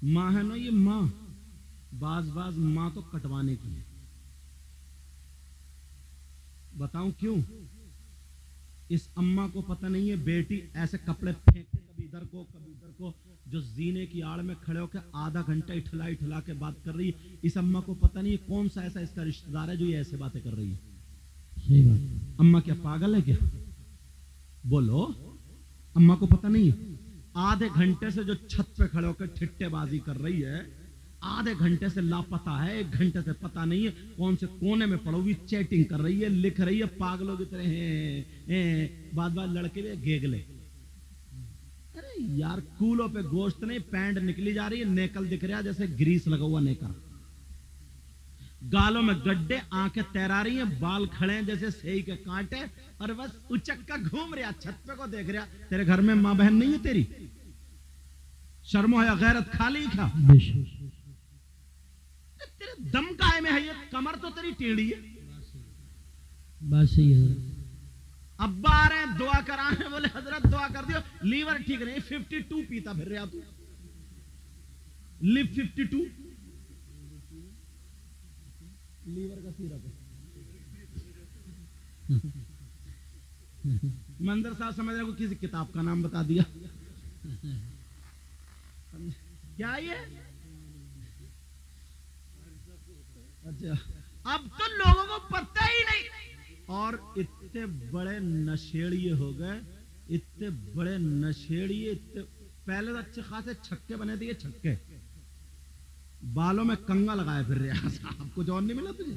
माँ है ना ये माँ, बाज बाज माँ तो कटवाने की है। बताऊं क्यों? इस अम्मा को पता नहीं है बेटी ऐसे कपड़े फेंकते कभी इधर को कभी उधर को, जो जीने की आड़ में खड़े होकर आधा घंटा इठला इठला के बात कर रही है। इस अम्मा को पता नहीं है कौन सा ऐसा इसका रिश्तेदार है जो ये ऐसे बातें कर रही है। सही बात। अम्मा क्या पागल है क्या? बोलो, अम्मा को पता नहीं है? आधे घंटे से जो छत पे खड़े होकर ठिट्टेबाजी कर रही है, आधे घंटे से लापता है, 1 घंटे से पता नहीं है कौन से कोने में पड़ी हुई चैटिंग कर रही है, लिख रही है पागलों की तरह हैं। बाद बाद लड़के भी गेगले। अरे यार, कूलों पे गोश्त नहीं, पैंट निकली जा रही है, नेकल दिख रहा है जैसे ग्रीस लगा हुआ नेकर, गालों में गड्ढे, आंखें तैरा रही हैं, बाल खड़े हैं जैसे सेई के कांटे, और बस उचक्का घूम रहा, छत पे को देख रहा। तेरे घर में माँ बहन नहीं है तेरी? शर्मो है गैरत खाली क्या? तेरे दम काहे में है ये? कमर तो तेरी टेढ़ी है। बात सही है। अब्बा आ रहे हैं दुआ कराने, बोले हजरत दुआ कर दियो, लीवर ठीक नहीं, 52 पीता फिर रहा तू। लिव 52 लीवर का सिरप है। मंदिर साहब समझ रहे को किसी किताब का नाम बता दिया। क्या ये? अच्छा, अब तो लोगों को पता ही नहीं। और इतने बड़े नशेड़िए हो गए, इतने बड़े नशेड़िए, इतने पहले तो अच्छे खासे छक्के बने थे, ये छक्के बालों में कंगा लगाए फिर रहा साहब। कुछ और नहीं मिला तुझे?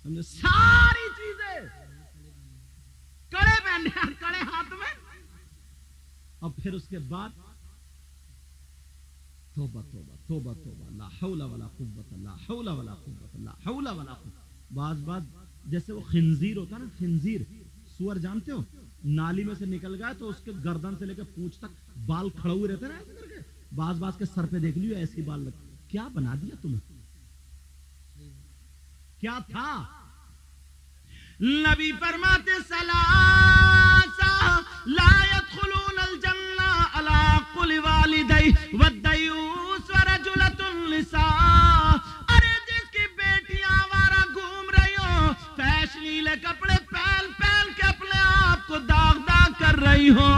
समझे? सारी चीजें कड़े पहने, कड़े हाथ में। और फिर उसके बाद तौबा तौबा तौबा तौबा, ला हौला वला कुव्वत, ला हौला वला कुव्वत, ला हौला वला कुव्वत। बात जैसे वो खिंजीर होता ना, खिंजीर सुअर जानते हो, नाली में से निकल गया तो उसके गर्दन से लेकर पूंछ तक बाल खड़े हुए रहते ना ऐसे करके, बाज के सर पे देख लियो ऐसी बाल लग। क्या बना दिया तुम्हें? क्या था? नबी फरमाते सलासा ला यदखुलूनल जन्ना अला कुल वालिदै वद्दयूस व रजुलतुन लिसा। अरे जिसकी बेटियां आवारा घूम रही हो, फैशनीले कपड़े पहन पहन के अपने आप को दाग कर रही हो,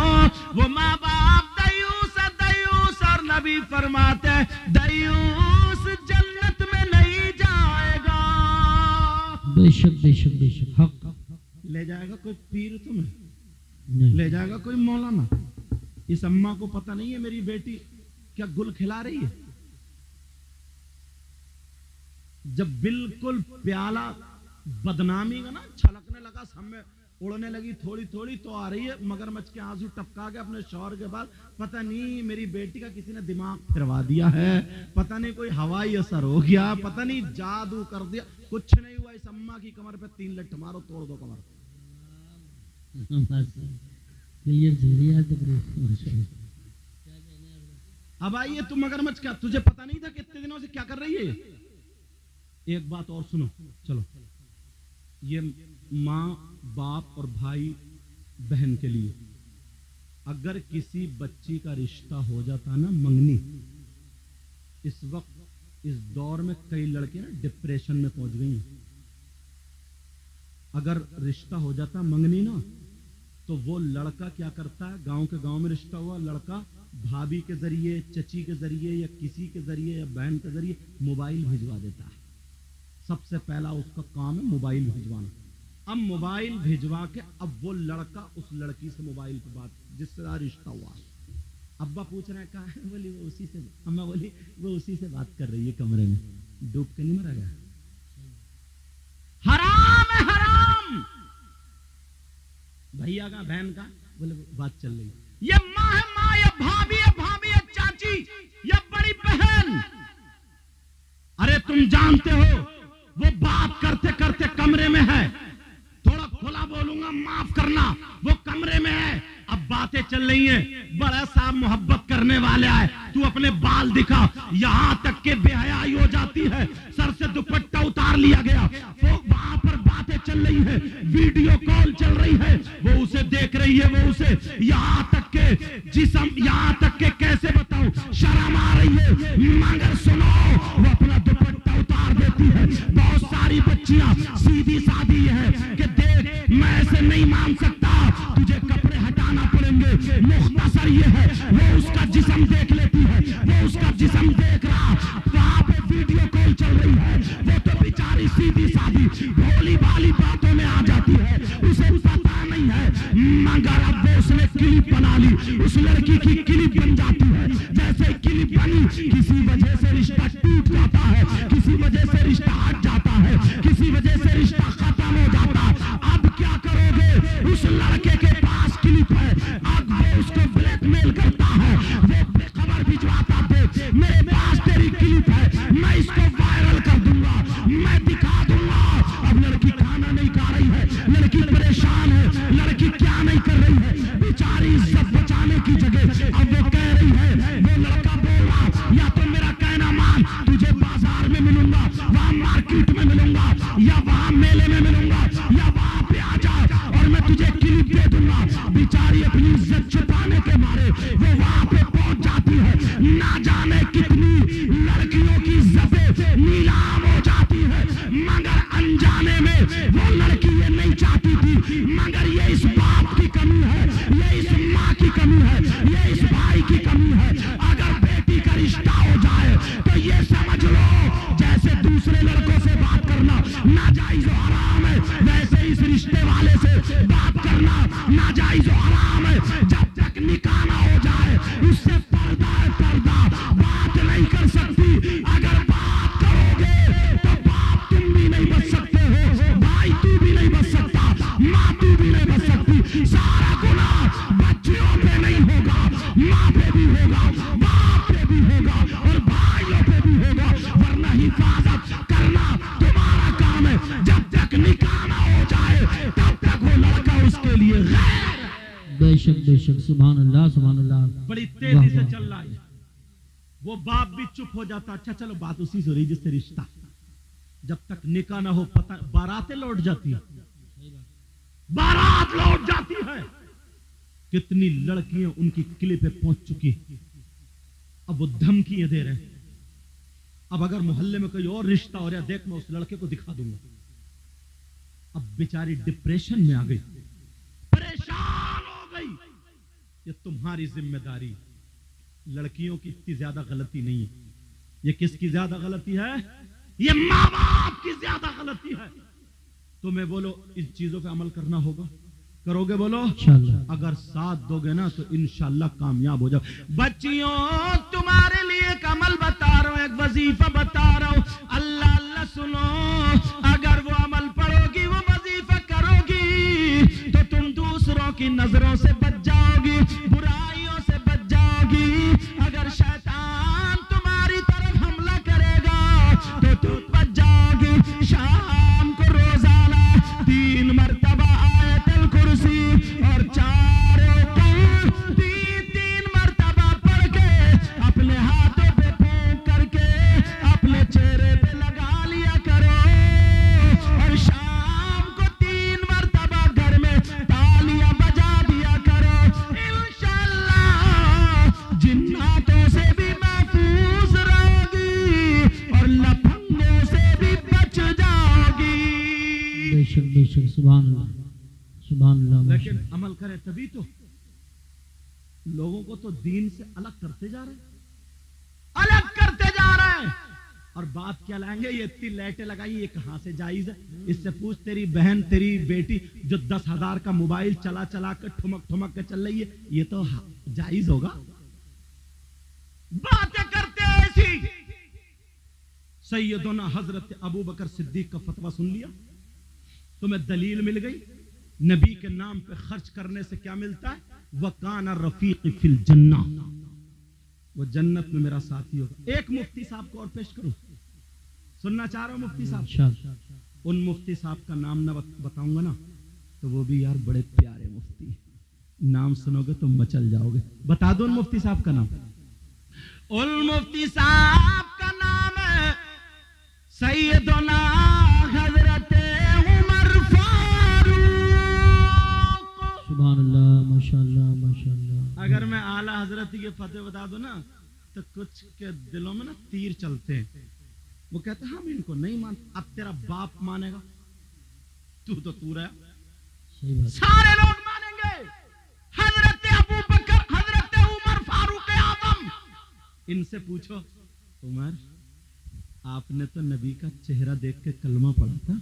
वो माँ बाप दयूस दयूस। और नबी फरमाते दयूस जन्नत में नहीं जाएगा। बेशक बेशक बेशक हक। ले जाएगा कोई पीर तुम्हें, ले जाएगा कोई मौलाना। इस अम्मा को पता नहीं है मेरी बेटी क्या गुल खिला रही है। जब बिल्कुल प्याला बदनामी का ना छलकने लगा, सामने उड़ने लगी थोड़ी थोड़ी, तो आ रही है मगरमच्छ के आंसू टपका के अपने शौहर के बाद, पता नहीं मेरी बेटी का किसी ने दिमाग फिरवा दिया है, पता नहीं कोई हवाई असर हो गया, पता नहीं जादू कर दिया। कुछ नहीं हुआ। इस अम्मा की कमर पे 3 लठ मारो, तोड़ दो कमर। अब आइए तुम मगरमच्छ, क्या तुझे पता नहीं था कितने दिनों से क्या कर रही है? एक बात और सुनो, चलो। ये माँ बाप और भाई बहन के लिए, अगर किसी बच्ची का रिश्ता हो जाता ना मंगनी, इस वक्त इस दौर में कई लड़के ना डिप्रेशन में पहुंच गई हैं। अगर रिश्ता हो जाता मंगनी ना, तो वो लड़का क्या करता है, गांव के गांव में रिश्ता हुआ, लड़का भाभी के जरिए, चची के जरिए, या किसी के जरिए, या बहन के जरिए मोबाइल भिजवा देता है। सबसे पहला उसका काम है मोबाइल भिजवाना। अब मोबाइल भिजवा के अब वो लड़का उस लड़की से मोबाइल पर बात, जिससे रिश्ता हुआ, अब्बा पूछ रहे हैं कहाँ है, बोली वो उसी से, अम्मा बोली वो उसी से बात कर रही है कमरे में। डूब के नहीं मरा गया? हराम है हराम। भैया का बहन का, बोले बात चल रही, ये माँ है माँ, या भाभी है भाभी, या चाची, या बड़ी बहन। अरे तुम जानते हो वो बात करते करते कमरे में है, थोड़ा खुला बोलूंगा माफ करना, वो कमरे में है, अब बातें चल रही हैं, बड़ा साहब मोहब्बत करने वाले आए, तू अपने बाल दिखा, यहां तक के बेहयाई हो जाती है, सर से दुपट्टा उतार लिया गया, वो वहां पर बात बातें चल रही है, वीडियो कॉल चल रही है, वो उसे देख रही है, वो उसे यहां तक के जिस्म, यहां तक के कैसे बताऊं, शर्म आ रही है। मगर सुनो, वो अपना दुपट्टा उतार देती है। बहुत सारी बच्चियां सीधी सादी है कि देख मैं ऐसे नहीं मान सकता, तुझे कपड़े हटाना पड़ेंगे। मुख्तसर ये है, वो उसका जिस्म देख लेती है, वो उसका जिस्म देख रहा, वहां पे वीडियो कॉल चल रही है, वो तो बेचारी सीधी सादी भोली भाली बातों में आ जाती है, उसे पता नहीं है। मगर अब वो उसने क्लिप बना ली, उस लड़की की क्लिप बन जाती है। जैसे क्लिप बनी, किसी वजह से रिश्ता टूट जाता है, किसी वजह से रिश्ता हट जाता है, किसी वजह से रिश्ता खत्म हो जाता है। अब क्या करोगे? उस लड़के के पास क्लिप है, अब वो उसको ब्लैकमेल करता है, वो खबर भिजवाता थे, मेरे पास तेरी क्लिप है, मैं इसको वायरल कर दूंगा, मैं दिखा दूंगा। अब लड़की खाना नहीं खा रही है, लड़की परेशान है, लड़की क्या नहीं कर रही है, बेचारी इज्जत बचाने की जगह अब वो कह रही है, वो लड़का बोल रहा, या तो मेरा कहना मान, तुझे बाजार में मिलूंगा, वहां मार्केट में मिलूंगा, या वहां मेले में मिलूंगा, या वहां पे आ जा और मैं तुझे क्लिप दे दूंगा। बेचारी अपनी इज्जत छुपाने के मारे वो वहां पे पहुंच जाती है। ना जाने कितनी लड़कियों की इज्जतें नीलाम हो जाती है, मगर अनजाने में वो लड़की ये नहीं चाहती थी। मगर ये इस बाप की कमी है, ये इस माँ की कमी है, ये इस भाई की कमी है। अगर बेटी का रिश्ता हो जाए तो ये समझ लो, जैसे दूसरे लड़कों से बात करना नाजायज और हराम है, वैसे इस रिश्ते वाले से बात करना नाजायज और हराम है। जब तक निकाह ना हो जाए उससे पर्दा है पर्दा, बात नहीं कर सकती। अगर बात करोगे तो बाप तुम भी नहीं बच सकते हो, भाई तू भी नहीं बच सकता, माँ तू भी नहीं बच सकती। सारा गुनाह बच्चियों पे नहीं होगा, माँ पे भी होगा, बाप पे भी होगा और भाइयों पे भी होगा, वरना हिफाजत करना तुम्हारा काम है। जब तक निकाह ना हो जाए तब तक वो लड़का उसके लिए गैर। बेशक बेशक, सुभान अल्लाह सुभान अल्लाह। बड़ी तेजी से चल रहा है। वो बाप भी चुप हो जाता, अच्छा चलो बात उसी से हो रही जिससे रिश्ता, जब तक निकाह ना हो पता, बारातें लौट जाती है, बारात लौट जाती है। कितनी लड़कियां उनकी किले पे पहुंच चुकी, अब वो धमकियां दे रहे हैं, अब अगर मोहल्ले में कोई और रिश्ता हो रहा है, देख मैं उस लड़के को दिखा दूंगा। अब बेचारी डिप्रेशन में आ गई, परेशान हो गई। ये तुम्हारी जिम्मेदारी, लड़कियों की इतनी ज्यादा गलती नहीं है। ये किसकी ज्यादा गलती है? ये माँ बाप की ज्यादा गलती है। तुम्हें बोलो इन चीजों पे अमल करना होगा, करोगे? बोलो इंशाअल्लाह। अगर साथ दोगे ना तो इंशाअल्लाह कामयाब हो जाओ। बच्चियों तुम्हारे लिए एक अमल बता रहा हूं, एक वजीफा बता रहा हूं। अल्लाह अल्लाह सुनो, अगर वो अमल पढ़ोगी, वो वजीफा करोगी तो तुम दूसरों की नजरों से बच जाओगी, बुराइयों से बच जाओगी। अगर शैतान तुम्हारी तरफ हमला करेगा तो तुम बच जाओगी। शाम को रोजाना 3 मरतबा आयतल कुर्सी और 4 तीन मरतबा पढ़ के अपने हाथों पे फूंक करके अपने चेहरे पे लगा लिया करो। और शाम को 3 मरतबा घर में तालियां बजा दिया करो। इंशाअल्लाह जिन्नातों से भी महफूज रहोगी और लफंगों से भी बच जाओगी। बेशक बेशक, सुभान अल्लाह सुभान अल्लाह। लेकिन अमल करे तभी तो। लोगों को तो दीन से अलग करते जा रहे हैं, अलग करते जा रहे हैं। और बात क्या लाएंगे, ये इतनी लाइटें लगाई, ये कहां से जायज है? इससे पूछ तेरी बहन, तेरी बेटी जो 10,000 का मोबाइल चला चला कर ठुमक ठुमक के चल रही है, ये तो जायज होगा? बातें करते ऐसी। सैयदना हजरत अबू बकर सिद्दीक का फतवा सुन लिया, तुम्हें दलील मिल गई। नबी के नाम पे खर्च करने से क्या मिलता है? वकाना रफीक फिल जन्ना, वो जन्नत में मेरा साथी होगा। एक मुफ्ती साहब को और पेश करूं, सुनना चाह रहा हूं मुफ्ती साहब। इंशाअल्लाह। उन मुफ्ती साहब का नाम ना बताऊंगा ना तो वो भी यार बड़े प्यारे मुफ्ती, नाम सुनोगे तो मचल जाओगे। बता दो उन मुफ्ती साहब का नाम। उन मुफ्ती साहब का नाम है सैयदना हजरत उमर सुभान अल्लाह, माशाअल्लाह माशाअल्लाह। अगर मैं आला हजरत के फतेह बता दूं ना तो कुछ के दिलों में ना तीर चलते हैं। वो कहते हैं हम इनको नहीं मानते। अब तेरा बाप मानेगा, तू तो तू रहा, सही बात है। सारे लोग मानेंगे। हजरत अबू बकर, हजरत उमर फारूक आजम, इनसे पूछो उमर आपने तो नबी का चेहरा देख के कलमा पढ़ा था।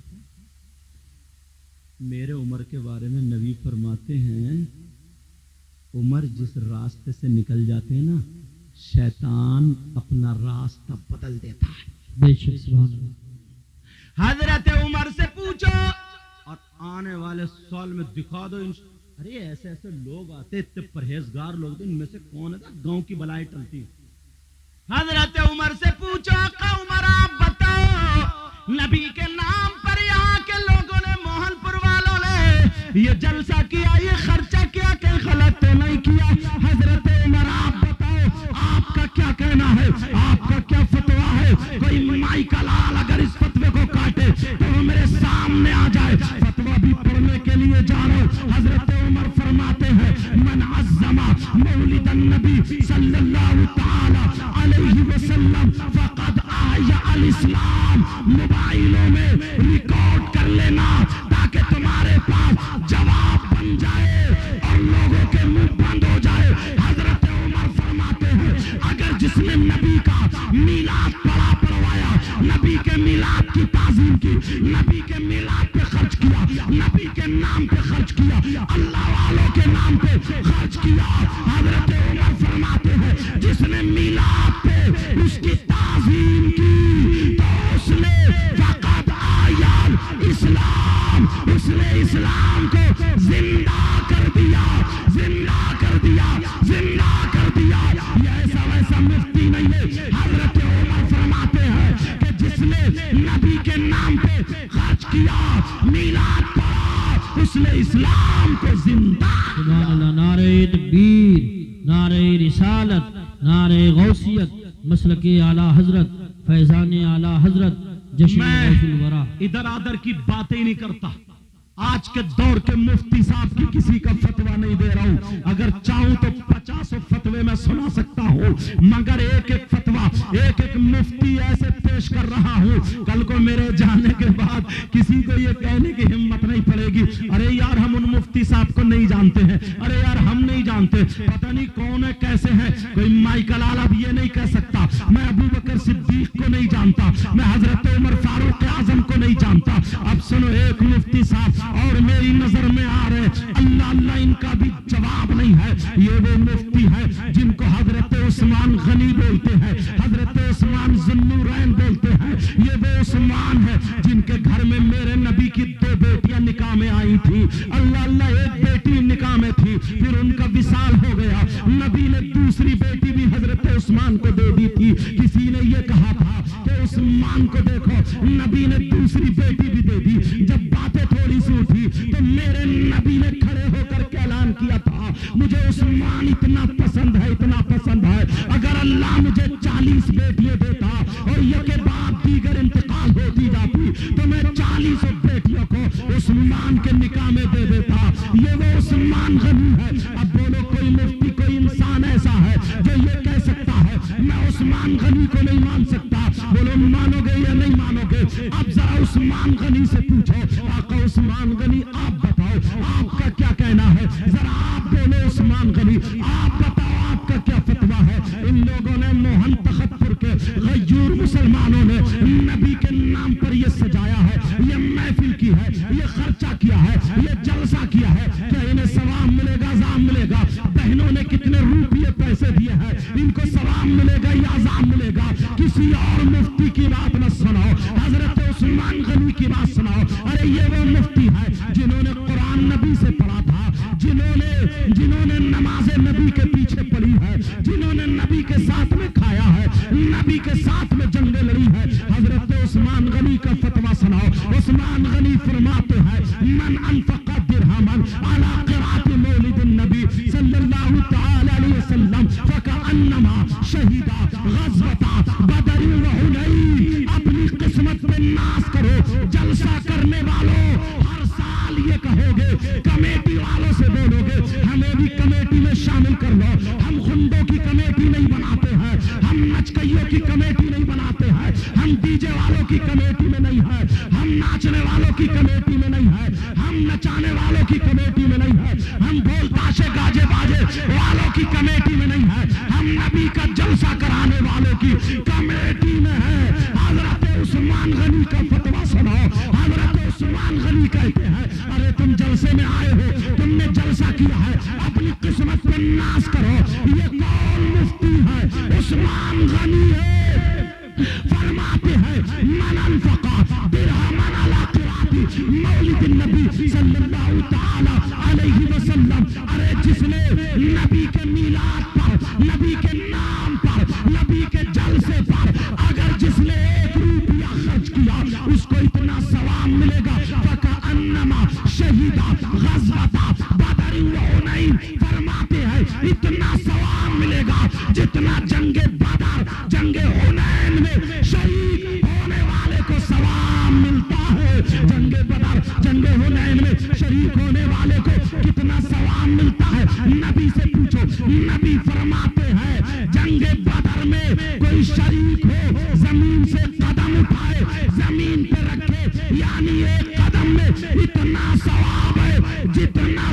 मेरे उमर के बारे में नबी फरमाते हैं उमर जिस रास्ते से निकल जाते हैं ना, शैतान अपना रास्ता बदल देता है। बेशक सुभान अल्लाह। हजरत उमर से पूछो और आने वाले साल में दिखा दो अरे ऐसे ऐसे लोग आते, इतने परहेजगार लोग, इनमें से कौन है था गांव की बलाई टलती है। हजरत उमर से पूछो उमर आप बताओ नबी के नाम पर यहाँ के लोगों ने, मोहनपुर वालों ने ये जलसा किया, ये खर्चा किया, कहीं गलत तो नहीं किया। हजरत उमर आप बताओ आपका क्या कहना है, आपका क्या फतवा है। कोई माई का लाल अगर इस फतवे को काटे तो वो मेरे सामने आ जाए, फतवा भी पढ़ने के लिए जा रहा हूं। हजरत उमर फरमाते हैं मन अज़्ज़मा मौलिदन नबी सल्लल्लाहु तआला अलैहि वसल्लम फक़द आया अल इस्लाम। मोबाइलों में रिकॉर्ड कर लेना ताकि तुम्हारे पास जवाब बन जाए और लोगों के मुंह बंद हो जाए। हजरत उमर फरमाते हैं अगर जिसने नबी का मीलाद पढ़वाया, नबी के मीलाद की ताज़ीम की, नबी के मीलाद पे खर्च किया, नबी के नाम पे खर्च किया, अल्लाह वालों के नाम पे खर्च किया। हजरत उमर फरमाते हैं जिसने मीलाद पे उसकी ताज़ीम की तो उसने फक़द आयल इस्लाम, उसने इस्लाम को जिंदा कर दिया, जिंदा कर दिया, जिंदा कर दिया। ये ऐसा वैसा मुफ्ती नहीं है। हजरत उमर फरमाते हैं कि जिसने नबी के नाम पे खर्च किया, मीलाद पढ़ा, उसने इस्लाम को जिंदा। सुभान अल्लाह। नारे तकबीर, नारे रिसालत, नारे गौसियत, मसलके आला हजरत, फैजाने आला हजरत, जश्न गौसुल वरा। इधर आदर की बातें ही नहीं करता। आज के दौर के मुफ्ती साहब की किसी का फतवा नहीं दे रहा हूं। अगर चाहूं तो 50 फतवे में सुना सकता हूं, मगर एक एक फतवा, एक एक मुफ्ती ऐसे पेश कर रहा हूं, कल को मेरे जाने के बाद किसी को ये कहने की हिम्मत नहीं पड़ेगी अरे यार हम उन मुफ्ती साहब को नहीं जानते हैं, अरे यार हम नहीं जानते, पता नहीं कौन है, कैसे है। कोई माइकल आलब ये नहीं कह सकता मैं अबू बकर सिद्दीक को नहीं जानता, मैं हजरत उमर फारूक आजम को नहीं जानता। अब सुनो, एक मुफ्ती साहब और मेरी नजर में आ रहे, अल्लाह अल्लाह इनका भी जवाब नहीं है। ये वो मुफ्ती है जिनको हजरत उस्मान गनी बोलते हैं, हजरत उस्मान ज़ुन्नूरैन बोलते हैं। ये वो उस्मान है जिनके घर में मेरे नबी की 2 बेटियां निकाह में आई थी। अल्लाह अल्लाह, एक बेटी निकाह में थी, फिर उनका विसाल हो गया, नबी ने दूसरी बेटी भी हजरत उस्मान को दे दी थी। किसी ने ये कहा था कि उस्मान को देखो, नबी ने दूसरी बेटी भी दे दी। जब बातें थोड़ी सी उठी तो मेरे नबी ने खड़े होकर के ऐलान किया था मुझे उस्मान इतना पसंद है, इतना पसंद है, अगर अल्लाह मुझे 40 बेटियां देता और ये के बाद दीगर इंतकाल होती जाती तो मैं 40 बेटियों को उस्मान के निकाह में दे देता। ये वो उस्मान गनी है। अब बोलो कोई मुफ्ती, कोई इंसान ऐसा है जो ये कह सकता है मैं उस्मान गनी को नहीं मान सकता? बोलो मानोगे या नहीं मानोगे? अब जरा उस्मान गनी से पूछो, आका उस्मान गनी आप बताओ आपका क्या कहना है, जरा आप बोलो उस्मान गनी, आप बताओ आपका क्या फतवा है। इन लोगों ने मोहन तखतपुर के गयूर मुसलमानों ने नबी के नाम पर यह सजाया है, ये महफिल की है, ये खर्चा किया है, ये जलसा किया है, क्या इन्हें सवाब मिलेगा, अज़ाब मिलेगा? बहनों ने कितने रुपये पैसे दिए हैं, इनको सवाब मिलेगा या अज़ाब मिलेगा? किसी और मुफ्ती की बात न सुनाओ, हजरत उस्मान गनी की बात सुनाओ। अरे ये वो मुफ्ती है जिन्होंने कुरान नबी से पढ़ा था, जिन्होंने नमाज नबी के पीछे पढ़ी है, जिन्होंने नबी के साथ में खाया है, नबी के साथ में जंगें लड़ी है। हजरत उस्मान गनी का फतवा सुनाओ। उस्मान गनी फरमाते हैं मन अनफक़ा दिरहमन अला क़िराअत मौलिदिन नबी सल्लल्लाहु तआला अलैहि वसल्लम फकअन्नमा शहीदा ग़ज़वता बदर व हुनैन। अपनी किस्मत पे नाश करो। जलसा करने वालों हर साल ये कहोगे, कमेटी वालों से बोलोगे हम नबी का जलसा कराने वालों की कमेटी में है। हजरत उस्मान गनी का फतवा सुनो। हजरत उस्मान गनी कहते हैं, अरे तुम जलसे में आए हो, तुमने जलसा किया है, अपनी किस्मत पे नाश करो। ये कौन मुफ्ती है? उस्मान गनी है। फरमाते हैं, मन अनफका दिरहमन अला क़िराअती मौलिद नबी सल्लल्लाहु तआला अलैहि वसल्लम। अरे जिसने नबी के मीलाद पर, नबी के नाम पर, नबी के जलसे पर अगर जिसने 1 रुपया खर्च किया, उसको इतना सवाब मिलेगा। फकअन्नमा शहीदा गज़वता बदर व हुनैन। फरमाते हैं, इतना सवाब मिलेगा जितना जंगे बदर, जंगे हुनैन में शहीद होने वाले को सवाब मिलता है। जंगे बदर, जंगे हुनैन में शहीद होने वाले को कितना सवाब मिलता है? नबी से पूछो। नबी फरमाते हैं, जंगे बदर में कोई शरीक हो, जमीन से कदम उठाए, जमीन पे रखे, यानी 1 कदम में इतना सवाब है जितना